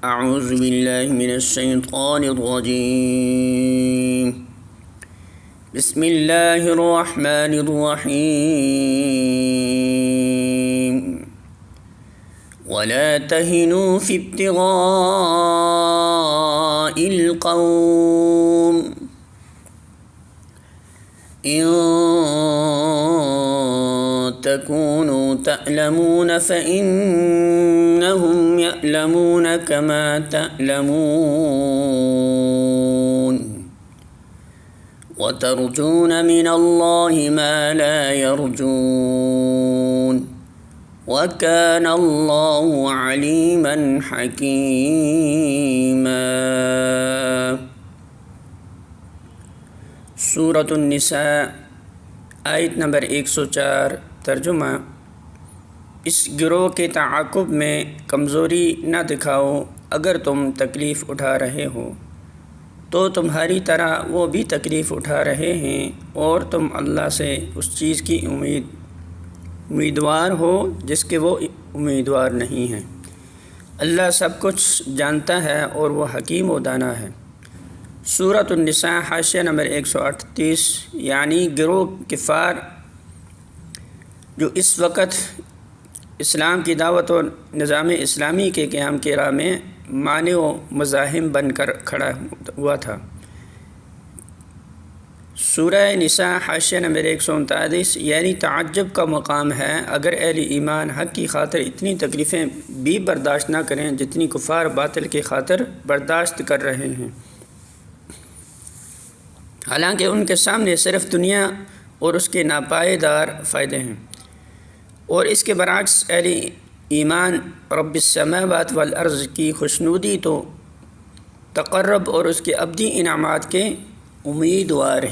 اعوذ باللہ من الشیطان الرجیم بسم اللہ الرحمن الرحیم ولا تهنوا في ابتغاء القوم تكونوا تألمون فإنهم يألمون كما تألمون وترجون من الله ما لا يرجون وكان الله عليما حكيما۔ سورۃ النساء آیت نمبر 104۔ ترجمہ: اس گروہ کے تعاقب میں کمزوری نہ دکھاؤ، اگر تم تکلیف اٹھا رہے ہو تو تمہاری طرح وہ بھی تکلیف اٹھا رہے ہیں، اور تم اللہ سے اس چیز کی امیدوار ہو جس کے وہ امیدوار نہیں ہیں۔ اللہ سب کچھ جانتا ہے اور وہ حکیم و دانا ہے۔ سورۃ النساء حاشیہ نمبر 138، یعنی گروہ کفار جو اس وقت اسلام کی دعوت اور نظام اسلامی کے قیام کے راہ میں مانع و مزاحم بن کر کھڑا ہوا تھا۔ سورہ نساء حاشیہ نمبر 139، یعنی تعجب کا مقام ہے اگر اہل ایمان حق کی خاطر اتنی تکلیفیں بھی برداشت نہ کریں جتنی کفار باطل کی خاطر برداشت کر رہے ہیں، حالانکہ ان کے سامنے صرف دنیا اور اس کے ناپائیدار فائدے ہیں، اور اس کے برعکس اہل ایمان رب السماوات والارض کی خوشنودی تو تقرب اور اس کے ابدی انعامات کے امیدوار ہیں۔